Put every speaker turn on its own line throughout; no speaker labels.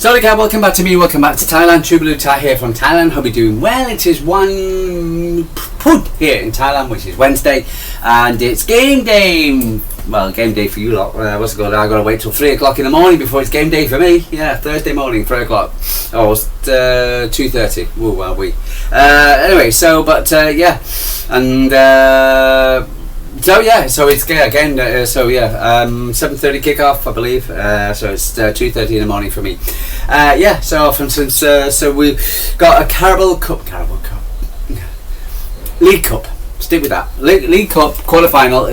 So guys, welcome back to me, welcome back to Thailand. True Blue Thai here from Thailand. Hope you're doing well. It is one put here in Thailand, which is Wednesday, and it's game day. Well, game day for you lot. What's it called? I gotta wait till 3 o'clock in the morning before it's game day for me. Yeah, Thursday morning, 3 o'clock. Oh, it's 2:30. Ooh, well, anyway, so yeah, and so it's again. 7:30 kickoff, I believe. So it's 2:30 in the morning for me. So for instance, so we got a Carabao Cup, League Cup. Stick with that. League Cup quarter-final.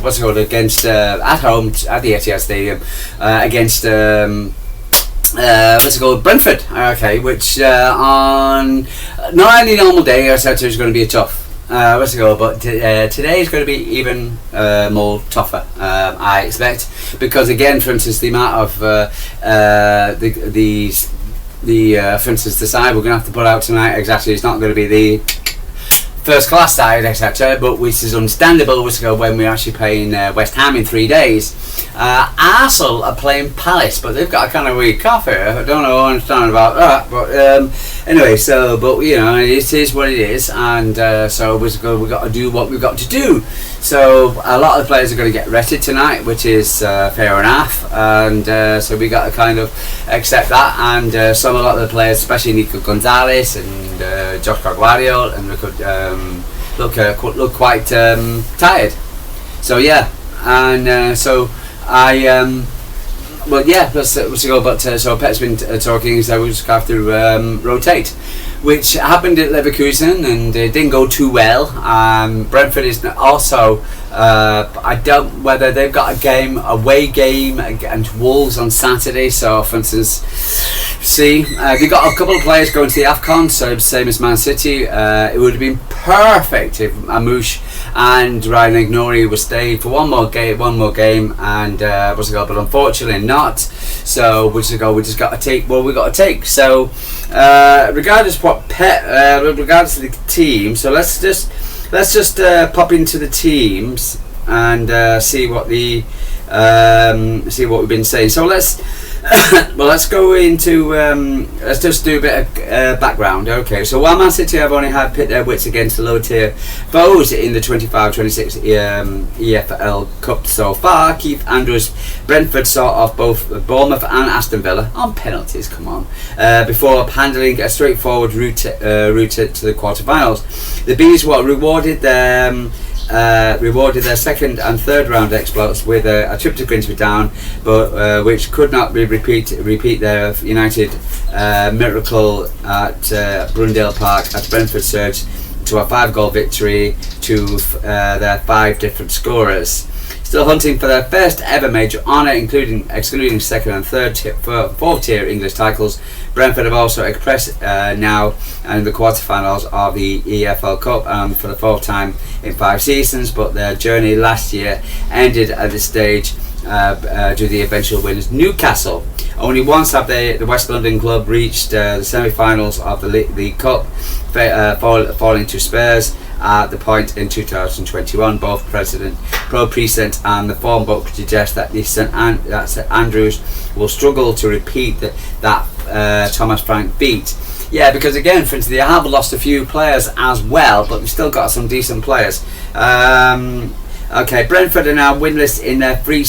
What's it called? Against at home at the Etihad Stadium against what's it called? Brentford. Okay, which on not any normal day, I said it was going to be a tough. What's it called? But today is going to be even more tougher, I expect, because again, for instance, the amount of for instance, the side we're going to have to put out tonight exactly, it's not going to be the first class side, etc., but which is understandable when we're actually playing West Ham in 3 days. Arsenal are playing Palace, but they've got a kind of weak off here. I don't know, understand about that, but anyway, so but you know, it is what it is, and so we've got to do what we've got to do. So a lot of the players are going to get rested tonight, which is fair enough, and so we got to kind of accept that. And a lot of the players, especially Nico Gonzalez and Josh Carguario, and we could look quite tired. So yeah, and so I let's go. But so Pet's been talking, so we just have to rotate, which happened at Leverkusen, and it didn't go too well. Brentford is also. I don't whether they've got a away game against Wolves on Saturday. So, for instance, they've got a couple of players going to the AFCON, so same as Man City. It would have been perfect if Amouche and Ryan Ignori were staying for one more game, and but unfortunately not. So we just got to take what we got to take. So, regardless of what regards to the team, so let's just pop into the teams and see what we've been saying. So let's go into let's just do a bit of background. Okay, so while Man City have only had pit their wits against the low tier foes in the 25-26 EFL Cup so far, Keith Andrews' Brentford saw off both Bournemouth and Aston Villa on penalties. Come on, before handling a straightforward route to the quarterfinals. The Bees rewarded their second and third round exploits with a trip to Grimsby Town, but which could not repeat their United miracle at Brundale Park as Brentford surged to a 5-goal victory to their 5 different scorers. Still hunting for their first ever major honour, excluding second and fourth tier English titles, Brentford have also expressed now in the quarterfinals of the EFL Cup for the 4th time in 5 seasons, but their journey last year ended at this stage due to the eventual winners Newcastle. Only once have the West London club reached the semi-finals of the League Cup, falling to Spurs at the point in 2021. Both Pro Precedent and the form book suggest that St Andrews will struggle to repeat that Thomas Frank beat. Yeah, because again, for instance, they have lost a few players as well, but they've still got some decent players. Okay, Brentford are now winless in their three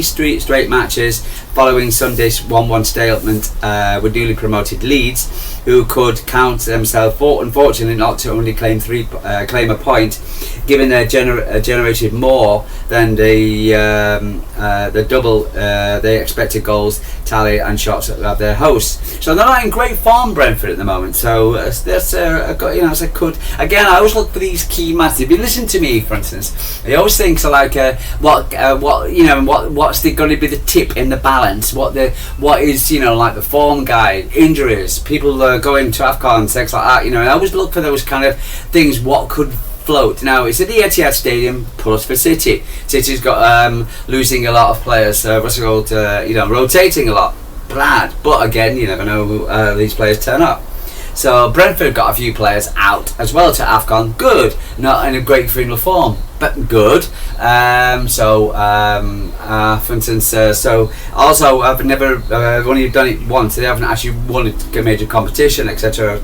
straight matches following Sunday's 1-1 stalemate with newly promoted Leeds, who could count themselves unfortunately not to only claim a point, given they generated more than the double the expected goals tally and shots of their hosts. So they're not in great form, Brentford, at the moment. So it's a good. Again, I always look for these key matches. If you listen to me, for instance, I always think so. Like what's going to be the tip in the balance? What is like the form guide, injuries, people going to AFCON, things like that. I always look for those kind of things. What could float. Now it's at the Etihad Stadium, plus for City. City's got losing a lot of players. Rotating a lot. Bad, but again, you never know who these players turn up. So Brentford got a few players out as well to AFCON. Good, not in a great final form, but good. For instance, so also I've never only done it once. They haven't actually won a major competition, etc.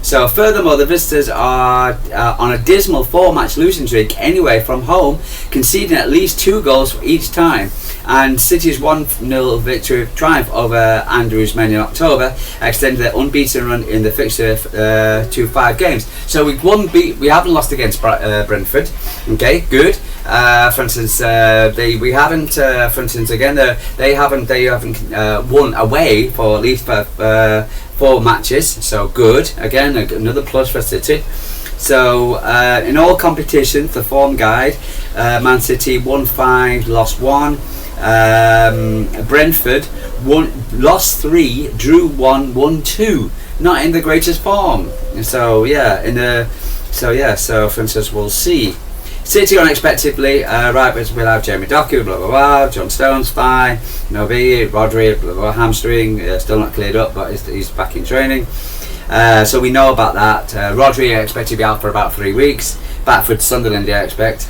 So furthermore, the visitors are on a dismal 4-match losing streak anyway from home, conceding at least 2 goals each time. And City's 1-0 victory triumph over Andrews Men in October extended their unbeaten run in the fixture to 5 games. So we haven't lost against Brentford. Okay, good. For instance, they haven't won away for at least 4 matches, so good. Again, another plus for City. So in all competitions, the form guide, Man City won 5, lost 1. Brentford lost 3, drew 1, won 2. Not in the greatest form. So for instance, we'll see. City unexpectedly, right, but we'll have Jamie Doku, blah blah blah, John Stones, fine, Novi, Rodri, blah blah, hamstring, still not cleared up, but he's back in training. So we know about that. Rodri I expect to be out for about 3 weeks. Back for Sunderland, I expect.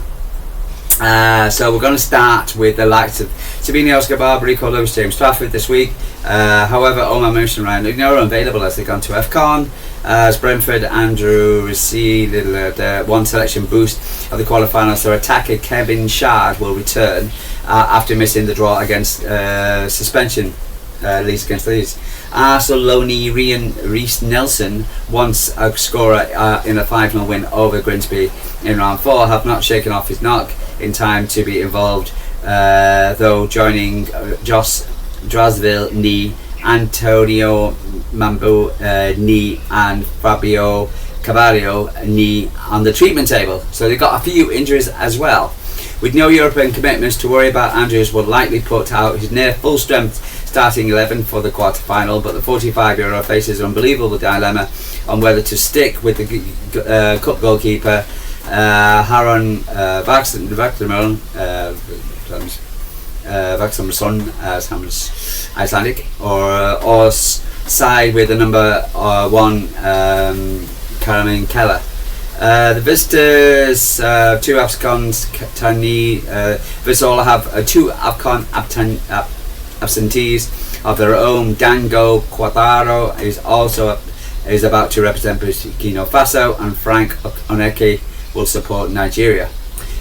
So we're going to start with the likes of Semenyo, Escobar, Rico Lewis, James Trafford this week. However, Omar and Ryan are unavailable as they've gone to AFCON. As Brentford, Andrew received the 1 selection boost of the quarterfinals, so attacker Kevin Shard will return after missing the draw against suspension Leeds against Leeds. Arsenal loanee Reece Nelson, once a scorer in a 5-0 win over Grimsby in round 4, have not shaken off his knock in time to be involved, though joining Josh Drasville knee, Antonio Mambu knee, and Fabio Cavallo knee on the treatment table. So they've got a few injuries as well. With no European commitments to worry about, Andrews will likely put out his near full strength starting 11 for the quarter-final, but the 45-year-old faces an unbelievable dilemma on whether to stick with the cup goalkeeper Haron Vaxamerson, sounds Icelandic, or side with the number 1 Karamin Keller. The visitors, 2 AFCONs, visitors all have 2 AFCON absentees of their own. Dango Quattaro is about to represent Burkina Faso, and Frank Oneke will support Nigeria.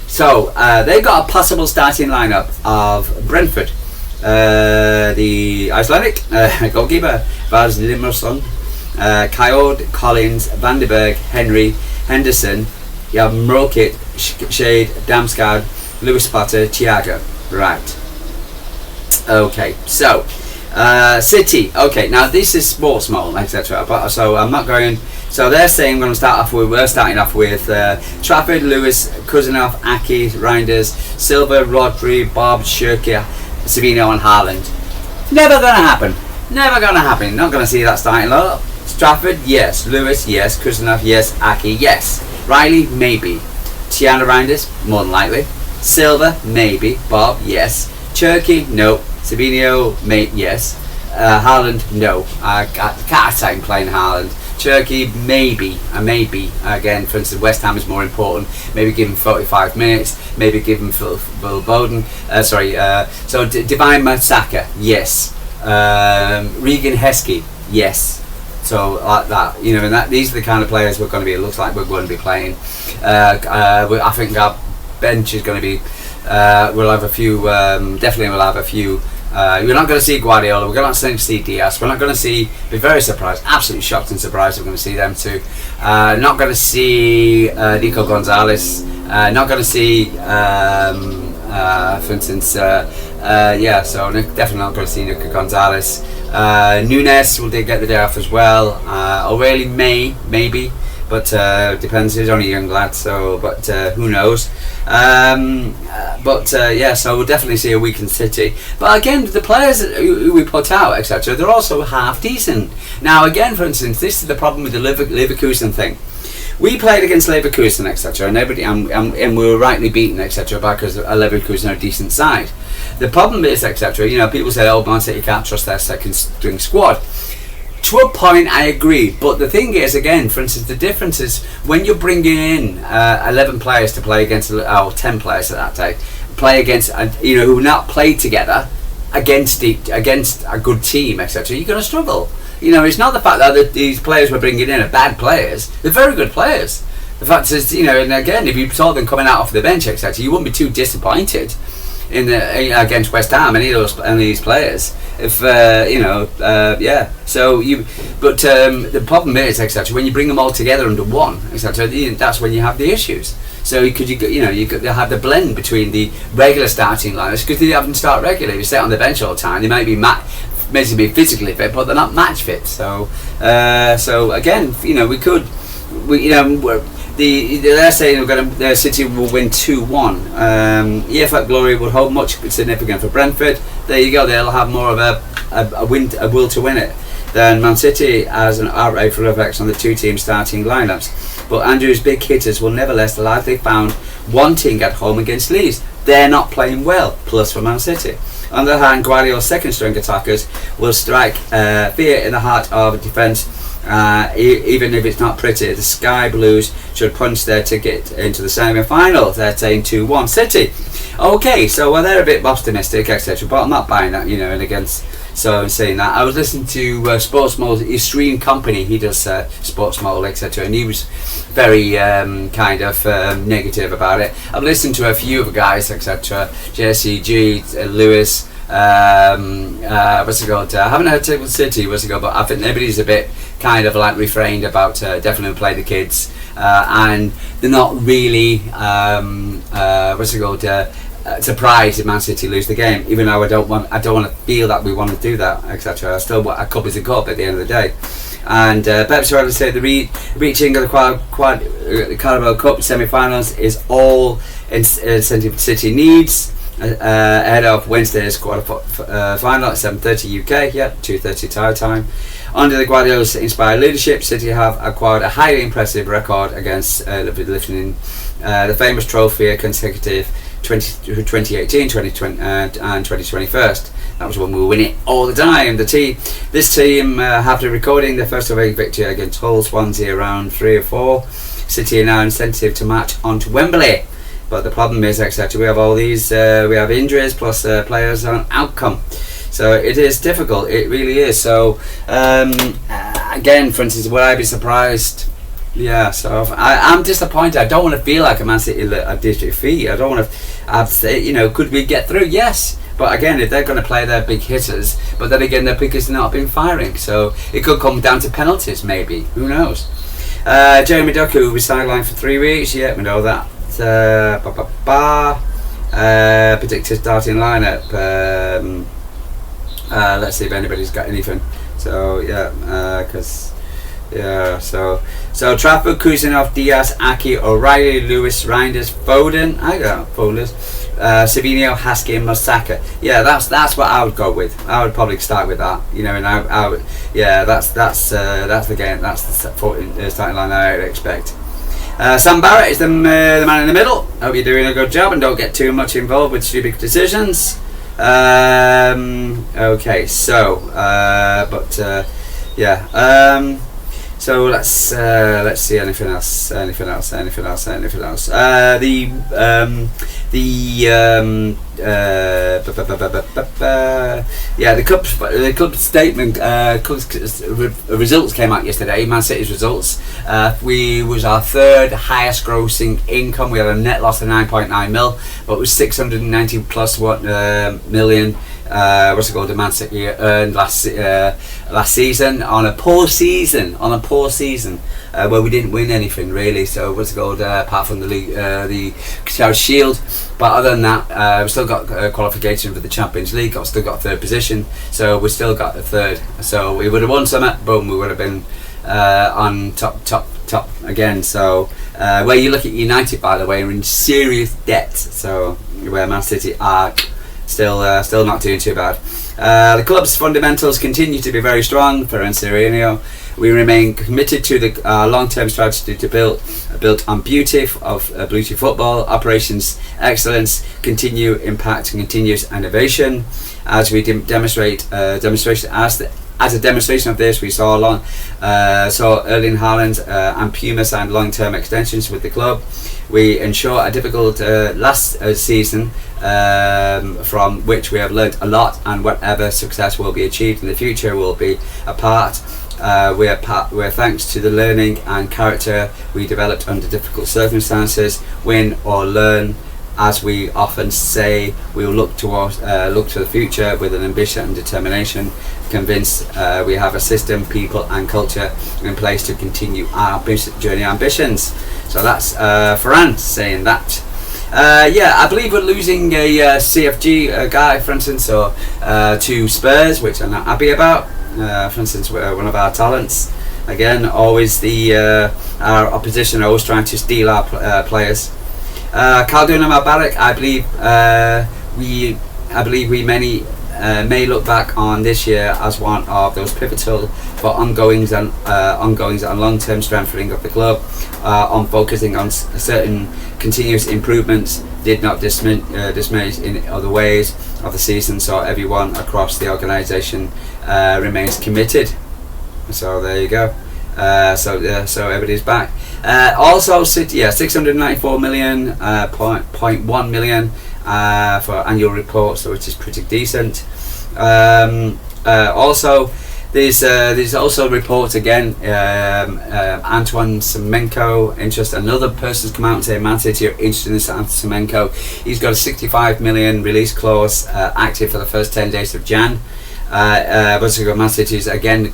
So they've got a possible starting lineup of Brentford, the Icelandic goalkeeper Vaz Limerson, Coyote, Collins, Vandenberg, Henry, Henderson, you have Mrokit, Shade, Damsgaard, Lewis Potter, Thiago. Right. Okay, so City. Okay, now this is sports mode, etc. But so I'm not going. So they're saying we're starting off with Trafford, Lewis, Cousinov, Aki, Reinders, Silva, Rodri, Bob, Shirky, Semenyo, and Haaland. Never gonna happen. Never gonna happen. Not gonna see that starting lineup. Trafford, yes. Lewis, yes. Cousinov, yes. Aki, yes. Riley, maybe. Tiana Reinders, more than likely. Silva, maybe. Bob, yes. Cherky, no. Semenyo, yes. Haaland, no. I can't say I'm playing Haaland. Cherky, maybe. Again, for instance, West Ham is more important. Maybe give him 45 minutes. Maybe give him Phil Bowden. So Divine Masaka, yes. Regan Heskey, yes. So like that, and these are the kind of players we're going to be. It looks like we're going to be playing. I think our bench is going to be. We'll have a few. Definitely, we'll have a few. We're not going to see Guardiola. We're not going to see Diaz. We're not going to see. Be very surprised, absolutely shocked and surprised. We're going to see them too. Not going to see Nico Gonzalez. Not going to see. For instance, so definitely not going to see Nico Gonzalez. Nunes will get the day off as well. O'Reilly maybe, but depends. He's only a young lad, so who knows? So we'll definitely see a weakened City. But again, the players who we put out, etc., they're also half decent. Now, again, for instance, this is the problem with the Leverkusen thing. We played against Leverkusen, etc., and we were rightly beaten, etc., because Leverkusen are a decent side. The problem is, etc., people say, "Oh, Man City can't trust their second string squad." To a point, I agree. But the thing is, again, for instance, the difference is when you're bringing in 11 players to play against, 10 players at that day, play against, who not played together against a good team, etc. You're going to struggle. It's not the fact that these players we're bringing in are bad players. They're very good players. The fact is, and again, if you saw them coming out off the bench, etc., you wouldn't be too disappointed against West Ham, any of these players. If So the problem is, etc., when you bring them all together under one, etc., that's when you have the issues. So you have the blend between the regular starting liners, because they haven't start regularly. If you sit on the bench all the time, they might be basically physically fit, but they're not match fit. So again, they're saying City will win 2-1. EFL Glory would hold much significant for Brentford. There you go. They'll have more of a will to win it than Man City as an outright full effects on the two team starting lineups. But Andrew's big hitters will nevertheless largely found wanting at home against Leeds. They're not playing well. Plus for Man City. On the other hand, Guardiola's second string attackers will strike fear in the heart of defence. Even if it's not pretty, the Sky Blues should punch their ticket into the semi-final. They're saying 2-1 City. Okay, so they're a bit optimistic, etc. But I'm not buying that, and against. So I'm saying that I was listening to Sports Mold, Extreme Company. He does Sports Mold, etc. And he was very negative about it. I've listened to a few of the guys, etc. JCG, Lewis. What's it called? I haven't heard Tickle City, but I think everybody's a bit kind of like refrained about definitely play the kids, and they're not really surprised if Man City lose the game, even though I don't want to feel that we want to do that, etc. I still want a cup is a cup at the end of the day. And Pepsi would say the reaching of the Carabao Cup semi-finals is all incentive City needs. Ahead of Wednesday's final at 7:30 UK, 2:30 Thai time. Under the Guardiola's inspired leadership, City have acquired a highly impressive record against lifting the famous trophy consecutive 2018, 2020 and 2021. That was when we were winning all the time. This team, after recording their first away victory against Hull, Swansea around 3 or 4, City are now incentive to match on to Wembley. But the problem is, etc. We have all these, we have injuries plus players on outcome. So it is difficult. It really is. So again, for instance, would I be surprised? Yeah. So I'm disappointed. I don't want to feel like a Man City defeat. I don't want to say, could we get through? Yes. But again, if they're going to play their big hitters, but then again, their big hitters have not been firing. So it could come down to penalties, maybe. Who knows? Jeremy Doku will be sidelined for 3 weeks. Yeah, we know that. Predicted starting lineup. Let's see if anybody's got anything. So so Trafford, Kuzanov, Diaz, Aki, O'Reilly, Lewis, Reinders, Foden. I got Foden. Semenyo, Husky, and Mosaka. Yeah, that's what I would go with. I would probably start with that. And I would. Yeah, that's the game. That's the starting line I would expect. Sam Barrett is the man in the middle. Hope you're doing a good job and don't get too much involved with stupid decisions. Okay, so so let's see anything else. The club statement, results came out yesterday. Man City's results. We was our third highest grossing income. We had a net loss of 9.9 mil, but it was 690 plus million. The Man City earned last season on a poor season where we didn't win anything really. So apart from the league, the Charity Shield. But other than that, we've still got qualification for the Champions League. I've still got third position, so we've still got a third. So we would have won some, boom, we would have been on top again. So where you look at United, by the way, are in serious debt. So where Man City are still not doing too bad. The club's fundamentals continue to be very strong for Semenyo. We remain committed to the long-term strategy to build on beauty football, operations excellence, continue impact, and continuous innovation, as we demonstrate as as a demonstration of this, we saw Erling Haaland and Puma signed long-term extensions with the club. We ensure a difficult last season, from which we have learnt a lot, and whatever success will be achieved in the future will be a part. We're thanks to the learning and character we developed under difficult circumstances. Win or learn, as we often say, we will look to the future with an ambition and determination, convinced we have a system, people and culture in place to continue our journey ambitions. So that's Ferran saying that. I believe we're losing a CFG guy, for instance, or to Spurs, which I'm not happy about. For instance, one of our talents. Again, always our opposition are always trying to steal our players. Khaldun Mubarak, I believe we may look back on this year as one of those pivotal for ongoings and long-term strengthening of the club, on focusing on certain continuous improvements, did not dismay in other ways of the season, so everyone across the organisation remains committed. So there you go. So everybody's back. Also, City, 694 million, 0.1 million for annual reports, so which is pretty decent. Also, there's also reports again. Antoine Semenyo interest. Another person's come out and say Man City are interested in Semenyo. He's got a 65 million release clause active for the first 10 days of Jan. But so Man City's again. You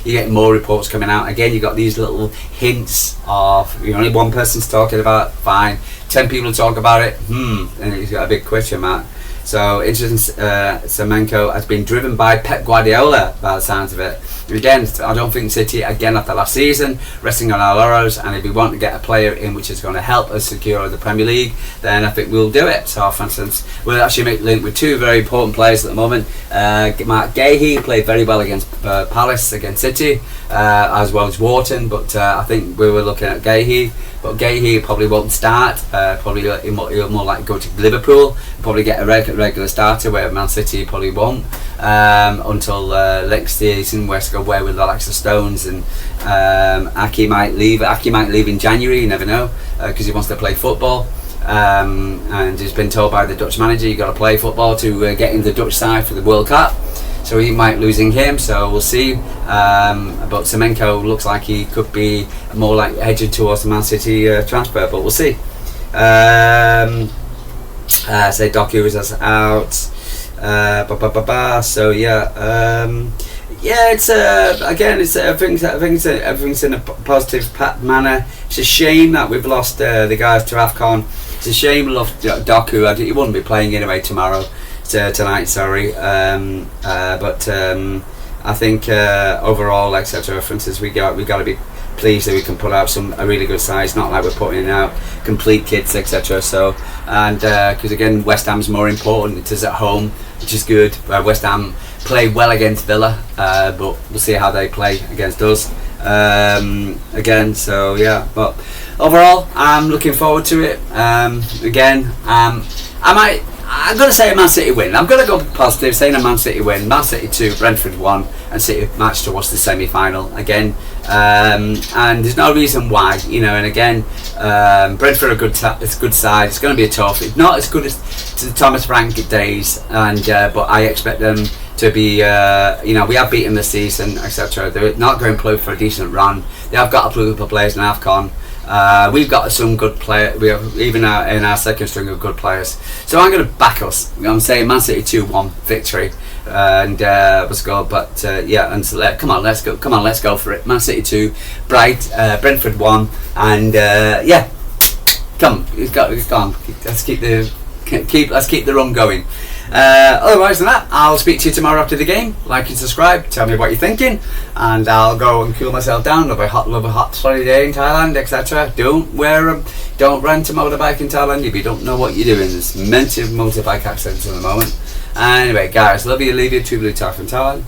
get more reports coming out. Again, you got these little hints of only one person's talking about it, fine. 10 people talk about it. And he's got a big question mark. So interesting. Semenyo has been driven by Pep Guardiola, by the sounds of it. Again, I don't think City, again after last season, resting on our laurels, and if we want to get a player in which is going to help us secure the Premier League, then I think we'll do it. So for instance, we'll actually make link with two very important players at the moment. Mark Gahey played very well against Palace, against City, as well as Wharton, but I think we were looking at Gahey. But Gahey probably won't start. Probably he'll more like go to Liverpool, probably get a regular starter, where Man City probably won't until next season. West go where with the likes of Stones, and Aki might leave. Aki might leave in January. You never know, because he wants to play football. And he's been told by the Dutch manager, you've got to play football to get in the Dutch side for the World Cup. So he might losing him, so we'll see. But Semenyo looks like he could be more like edging towards the Man City transfer, but we'll see. Say Doku is out. So it's again, it's everything's in a positive manner. It's a shame that we've lost the guys to AFCON. It's a shame we lost Doku. He wouldn't be playing anyway tonight, sorry. But I think overall, etc. For instance, we got to be pleased that we can put out a really good size. Not like we're putting out complete kits, etc. So, and because again, West Ham's more important. It is at home, which is good. West Ham play well against Villa, but we'll see how they play against us again. So yeah, but overall, I'm looking forward to it. Again, I'm going to say a Man City win. I'm going to go positive, saying a Man City win. Man City 2, Brentford 1, and City match towards the semi-final again. And there's no reason why, and again, Brentford are it's a good side. It's going to be a tough. It's not as good as to the Thomas Frank days, and but I expect them to be. We have beaten this season, etc. They're not going to play for a decent run. They have got a group of players in AFCON. We've got some good players. We have even in our second string of good players. So I'm going to back us. I'm saying Man City 2-1 victory, and let's go. But and so come on, let's go. Come on, let's go for it. Man City 2, Brentford 1, and come on. Let's keep the run going. Otherwise than that, I'll speak to you tomorrow after the game. Like and subscribe, tell me what you're thinking, and I'll go and cool myself down. Love a hot sunny day in Thailand, etc. Don't rent a motorbike in Thailand if you don't know what you're doing. There's plenty of motorbike accidents at the moment. Anyway, guys, love you, leave you, 2 Blue Talk from Thailand.